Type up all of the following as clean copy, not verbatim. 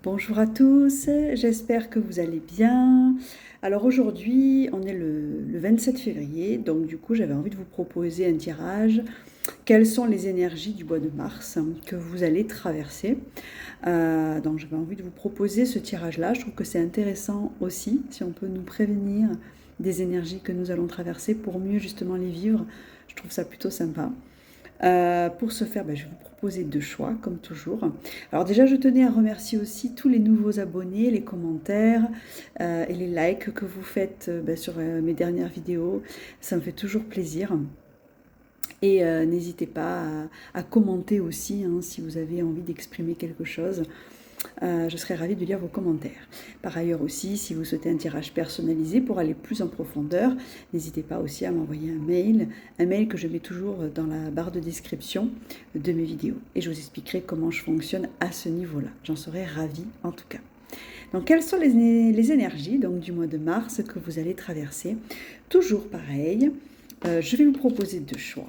Bonjour à tous, j'espère que vous allez bien. Alors aujourd'hui, on est le 27 février, donc du coup j'avais envie de vous proposer un tirage. Quelles sont les énergies du mois de mars que vous allez traverser? Donc j'avais envie de vous proposer ce tirage-là. Je trouve que c'est intéressant aussi, si on peut nous prévenir des énergies que nous allons traverser pour mieux justement les vivre. Je trouve ça plutôt sympa. Pour ce faire, je vais vous proposer deux choix, comme toujours. Alors déjà, je tenais à remercier aussi tous les nouveaux abonnés, les commentaires et les likes que vous faites sur mes dernières vidéos. Ça me fait toujours plaisir. Et n'hésitez pas à commenter aussi si vous avez envie d'exprimer quelque chose. Je serai ravie de lire vos commentaires. Par ailleurs aussi, si vous souhaitez un tirage personnalisé pour aller plus en profondeur, n'hésitez pas aussi à m'envoyer un mail que je mets toujours dans la barre de description de mes vidéos. Et je vous expliquerai comment je fonctionne à ce niveau-là. J'en serai ravie en tout cas. Donc, quelles sont les énergies du mois de mars que vous allez traverser? Toujours pareil, je vais vous proposer deux choix.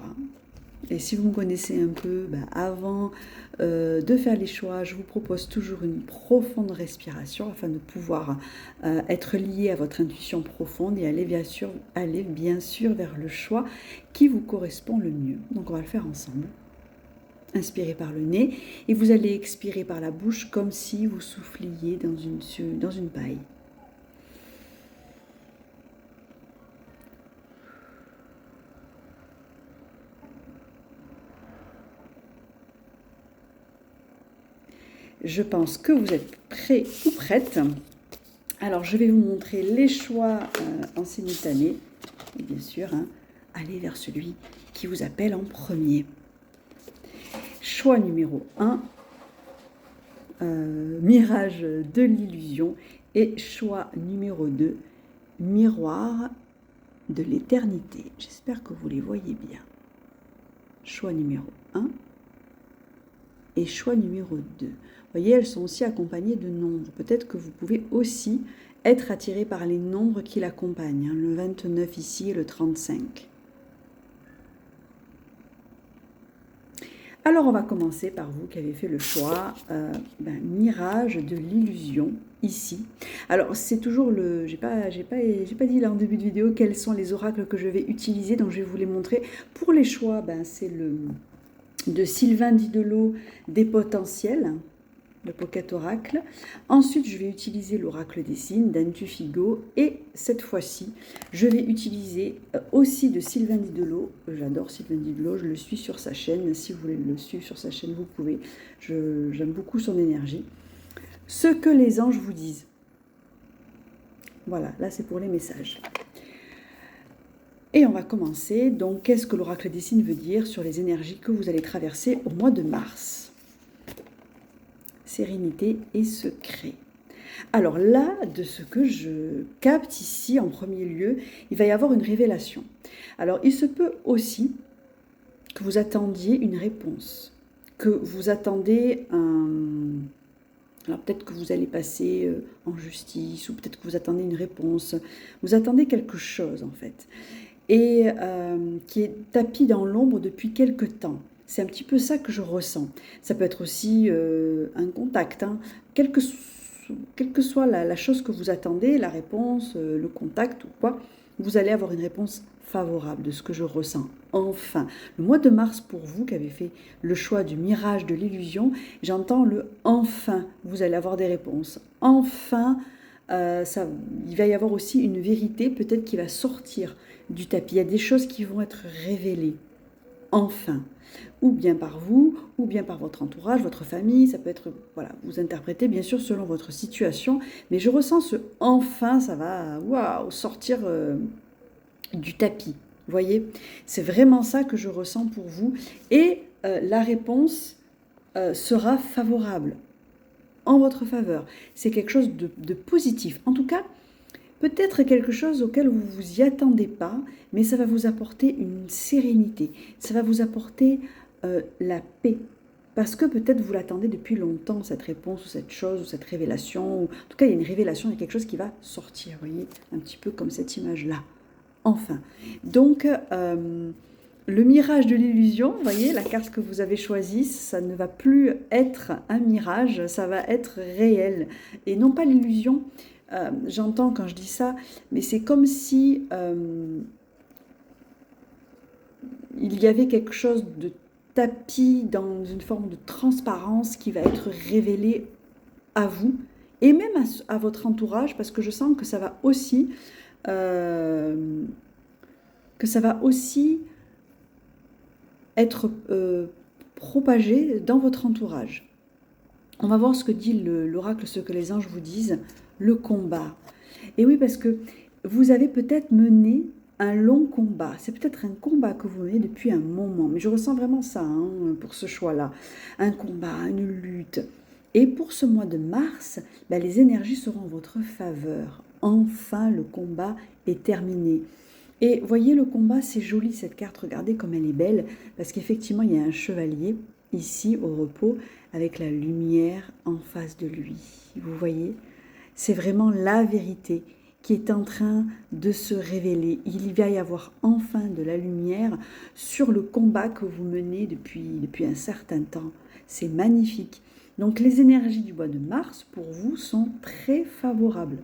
Et si vous me connaissez un peu, avant de faire les choix, je vous propose toujours une profonde respiration afin de pouvoir être lié à votre intuition profonde et aller bien sûr vers le choix qui vous correspond le mieux. Donc on va le faire ensemble. Inspirez par le nez et vous allez expirer par la bouche comme si vous souffliez dans une paille. Je pense que vous êtes prêts ou prêtes. Alors, je vais vous montrer les choix en simultané. Et bien sûr, allez vers celui qui vous appelle en premier. Choix numéro 1, mirage de l'illusion. Et choix numéro 2, miroir de l'éternité. J'espère que vous les voyez bien. Choix numéro 1 et choix numéro 2. Vous voyez, elles sont aussi accompagnées de nombres. Peut-être que vous pouvez aussi être attiré par les nombres qui l'accompagnent. Le 29 ici et le 35. Alors, on va commencer par vous qui avez fait le choix mirage de l'illusion ici. Alors, c'est toujours le... J'ai pas dit là en début de vidéo quels sont les oracles que je vais utiliser, donc je vais vous les montrer. Pour les choix, c'est le de Sylvain Didelot des potentiels, le Pocket Oracle. Ensuite, je vais utiliser l'Oracle des signes d'Antu Figo. Et cette fois-ci, je vais utiliser aussi de Sylvain Didelot. J'adore Sylvain Didelot, je le suis sur sa chaîne. Si vous voulez le suivre sur sa chaîne, vous pouvez. J'aime beaucoup son énergie. Ce que les anges vous disent. Voilà, là c'est pour les messages. Et on va commencer. Donc, qu'est-ce que l'oracle des signes veut dire sur les énergies que vous allez traverser au mois de mars? Sérénité et secret. Alors là, de ce que je capte ici en premier lieu, il va y avoir une révélation. Alors, il se peut aussi que vous attendiez une réponse, que vous attendez un... Alors peut-être que vous allez passer en justice, ou peut-être que vous attendez une réponse. Vous attendez quelque chose en fait. Et qui est tapis dans l'ombre depuis quelque temps. C'est un petit peu ça que je ressens. Ça peut être aussi un contact. Quelle que soit la chose que vous attendez, la réponse, le contact ou quoi, vous allez avoir une réponse favorable de ce que je ressens. Enfin, le mois de mars pour vous qui avez fait le choix du mirage de l'illusion, j'entends le « enfin », vous allez avoir des réponses. Enfin, il va y avoir aussi une vérité peut-être qui va sortir du tapis. Il y a des choses qui vont être révélées, enfin, ou bien par vous, ou bien par votre entourage, votre famille, ça peut être, voilà, vous interprétez bien sûr selon votre situation, mais je ressens ce « enfin », ça va, waouh, sortir du tapis, vous voyez, c'est vraiment ça que je ressens pour vous, et la réponse sera favorable, en votre faveur, c'est quelque chose de positif, en tout cas, peut-être quelque chose auquel vous ne vous y attendez pas, mais ça va vous apporter une sérénité, ça va vous apporter la paix. Parce que peut-être vous l'attendez depuis longtemps, cette réponse, ou cette chose, ou cette révélation. Ou... En tout cas, il y a une révélation, il y a quelque chose qui va sortir, vous voyez, un petit peu comme cette image-là. Enfin. Donc, le mirage de l'illusion, vous voyez, la carte que vous avez choisie, ça ne va plus être un mirage, ça va être réel. Et non pas l'illusion, j'entends quand je dis ça, mais c'est comme si il y avait quelque chose de tapis dans une forme de transparence qui va être révélé à vous et même à votre entourage, parce que je sens que ça va aussi être propagé dans votre entourage. On va voir ce que dit l'oracle, ce que les anges vous disent, le combat. Et oui, parce que vous avez peut-être mené un long combat. C'est peut-être un combat que vous menez depuis un moment, mais je ressens vraiment ça pour ce choix-là. Un combat, une lutte. Et pour ce mois de mars, les énergies seront en votre faveur. Enfin, le combat est terminé. Et voyez, le combat, c'est joli cette carte, regardez comme elle est belle, parce qu'effectivement, il y a un chevalier ici au repos avec la lumière en face de lui. Vous voyez, c'est vraiment la vérité qui est en train de se révéler. Il va y avoir enfin de la lumière sur le combat que vous menez depuis un certain temps. C'est magnifique. Donc les énergies du mois de mars, pour vous, sont très favorables.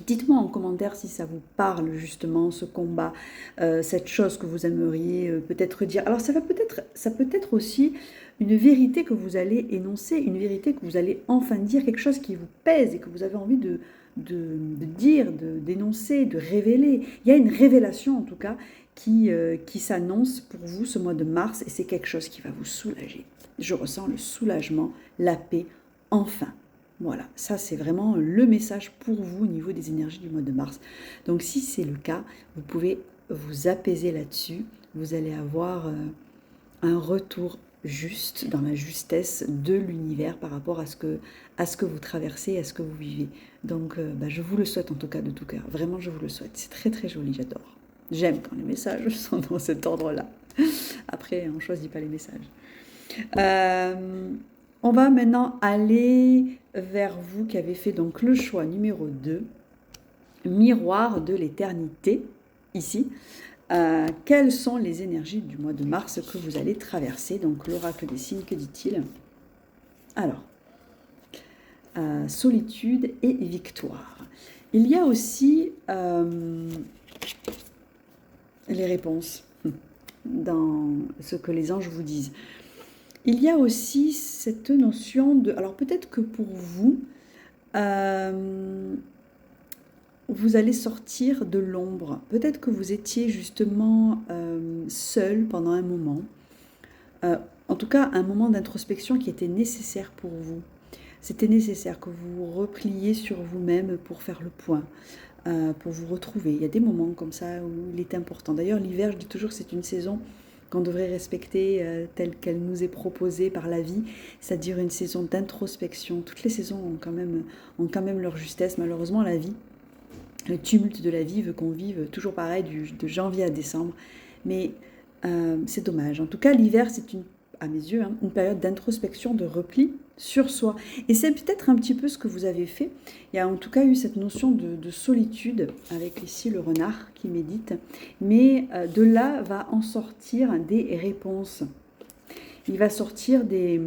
Dites-moi en commentaire si ça vous parle justement, ce combat, cette chose que vous aimeriez peut-être dire. Alors ça peut être aussi une vérité que vous allez énoncer, une vérité que vous allez enfin dire, quelque chose qui vous pèse et que vous avez envie de dire, d'énoncer, de révéler. Il y a une révélation en tout cas qui s'annonce pour vous ce mois de mars et c'est quelque chose qui va vous soulager. Je ressens le soulagement, la paix, enfin. Voilà, ça c'est vraiment le message pour vous au niveau des énergies du mois de mars. Donc si c'est le cas, vous pouvez vous apaiser là-dessus. Vous allez avoir un retour juste, dans la justesse de l'univers par rapport à ce que vous traversez, à ce que vous vivez. Donc je vous le souhaite en tout cas de tout cœur. Vraiment, je vous le souhaite. C'est très très joli, j'adore. J'aime quand les messages sont dans cet ordre-là. Après, on ne choisit pas les messages. On va maintenant aller vers vous qui avez fait donc le choix numéro 2, miroir de l'éternité, ici. Quelles sont les énergies du mois de mars que vous allez traverser? Donc l'oracle des signes, que dit-il? Alors, solitude et victoire. Il y a aussi les réponses dans ce que les anges vous disent. Il y a aussi cette notion de... Alors peut-être que pour vous, vous allez sortir de l'ombre. Peut-être que vous étiez justement seul pendant un moment. En tout cas, un moment d'introspection qui était nécessaire pour vous. C'était nécessaire que vous vous repliez sur vous-même pour faire le point, pour vous retrouver. Il y a des moments comme ça où il est important. D'ailleurs, l'hiver, je dis toujours que c'est une saison qu'on devrait respecter telle qu'elle nous est proposée par la vie, c'est-à-dire une saison d'introspection. Toutes les saisons ont quand même leur justesse. Malheureusement, la vie, le tumulte de la vie veut qu'on vive toujours pareil de janvier à décembre. Mais c'est dommage. En tout cas, l'hiver, c'est à mes yeux, une période d'introspection, de repli sur soi. Et c'est peut-être un petit peu ce que vous avez fait. Il y a en tout cas eu cette notion de solitude, avec ici le renard qui médite. Mais de là va en sortir des réponses. Il va sortir des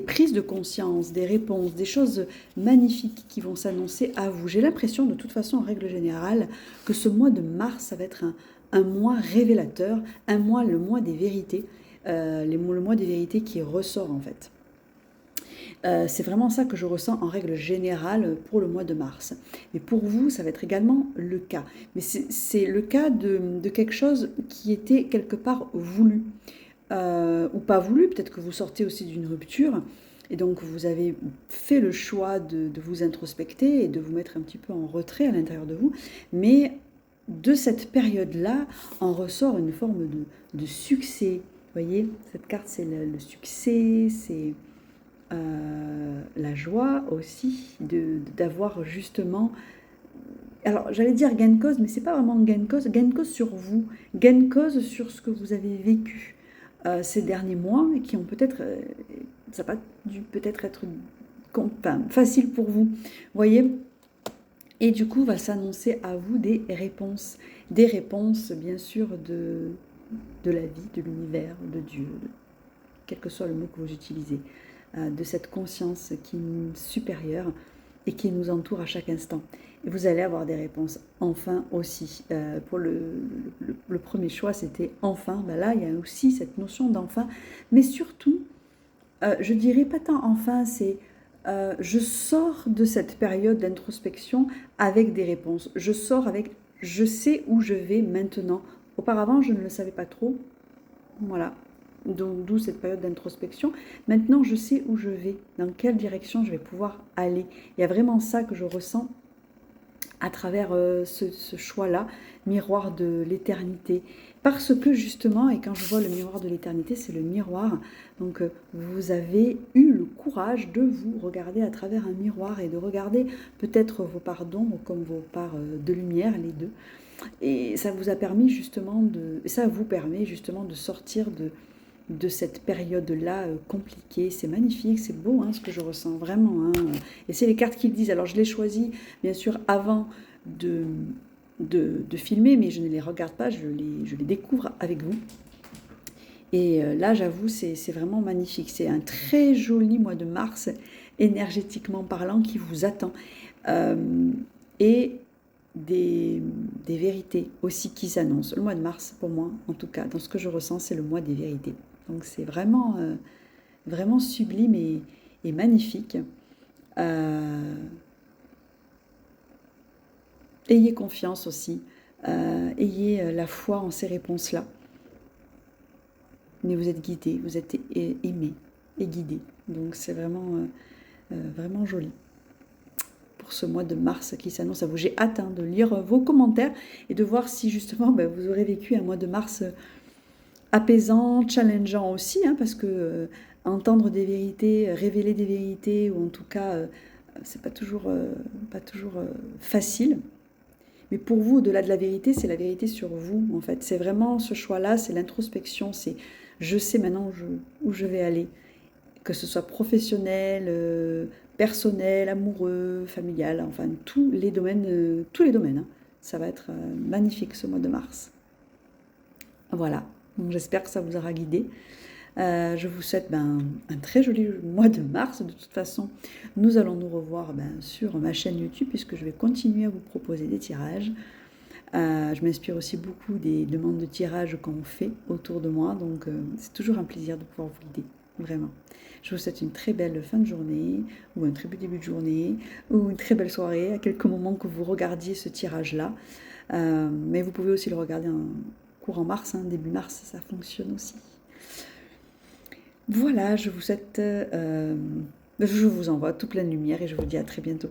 prises de conscience, des réponses, des choses magnifiques qui vont s'annoncer à vous. J'ai l'impression, de toute façon, en règle générale, que ce mois de mars, ça va être un mois révélateur, le mois des vérités, le mois des vérités qui ressort en fait. C'est vraiment ça que je ressens en règle générale pour le mois de mars. Mais pour vous, ça va être également le cas. Mais c'est le cas de quelque chose qui était quelque part voulu. Ou pas voulu, peut-être que vous sortez aussi d'une rupture, et donc vous avez fait le choix de vous introspecter et de vous mettre un petit peu en retrait à l'intérieur de vous, mais de cette période-là en ressort une forme de succès. Vous voyez, cette carte, c'est le succès, c'est la joie aussi d'avoir justement... Alors, j'allais dire gain de cause, mais c'est pas vraiment gain de cause sur vous, gain de cause sur ce que vous avez vécu ces derniers mois et qui ont peut-être, ça n'a pas dû peut-être être facile pour vous, voyez. Et du coup, va s'annoncer à vous des réponses bien sûr de la vie, de l'univers, de Dieu, quel que soit le mot que vous utilisez, de cette conscience qui est supérieure et qui nous entoure à chaque instant. Et vous allez avoir des réponses enfin aussi. Pour le premier choix, c'était enfin. Ben là, il y a aussi cette notion d'enfin, mais surtout, je dirais pas tant enfin, c'est je sors de cette période d'introspection avec des réponses. Je sors avec, je sais où je vais maintenant. Auparavant, je ne le savais pas trop. Voilà. Donc, d'où cette période d'introspection. Maintenant, je sais où je vais, dans quelle direction je vais pouvoir aller. Il y a vraiment ça que je ressens à travers ce choix-là, miroir de l'éternité. Parce que justement, et quand je vois le miroir de l'éternité, c'est le miroir. Donc vous avez eu le courage de vous regarder à travers un miroir et de regarder peut-être vos parts d'ombre comme vos parts de lumière, les deux. Et ça vous a permis justement ça vous permet justement de sortir de cette période-là compliquée. C'est magnifique, c'est beau ce que je ressens, vraiment. Et c'est les cartes qui le disent. Alors je les choisis, bien sûr, avant de filmer, mais je ne les regarde pas, je les découvre avec vous. Et là, j'avoue, c'est vraiment magnifique. C'est un très joli mois de mars, énergétiquement parlant, qui vous attend. Et des vérités aussi qui s'annoncent. Le mois de mars, pour moi, en tout cas, dans ce que je ressens, c'est le mois des vérités. Donc c'est vraiment, vraiment sublime et magnifique. Ayez confiance aussi. Ayez la foi en ces réponses-là. Mais vous êtes guidé, vous êtes aimé et guidé. Donc c'est vraiment, vraiment joli pour ce mois de mars qui s'annonce à vous. J'ai hâte de lire vos commentaires et de voir si justement vous aurez vécu un mois de mars apaisant, challengeant aussi, parce que entendre des vérités, révéler des vérités, ou en tout cas, c'est pas toujours facile. Mais pour vous, au-delà de la vérité, c'est la vérité sur vous, en fait. C'est vraiment ce choix-là, c'est l'introspection, c'est je sais maintenant où je vais aller, que ce soit professionnel, personnel, amoureux, familial, enfin tous les domaines. Ça va être magnifique ce mois de mars. Voilà, donc j'espère que ça vous aura guidé. Je vous souhaite un très joli mois de mars. De toute façon, nous allons nous revoir sur ma chaîne YouTube puisque je vais continuer à vous proposer des tirages. Je m'inspire aussi beaucoup des demandes de tirage qu'on fait autour de moi. Donc, c'est toujours un plaisir de pouvoir vous guider, vraiment. Je vous souhaite une très belle fin de journée ou un très beau début de journée ou une très belle soirée à quelques moments que vous regardiez ce tirage-là. Mais vous pouvez aussi le regarder en courant mars, début mars, ça fonctionne aussi. Voilà, je vous souhaite, je vous envoie tout plein de lumière et je vous dis à très bientôt.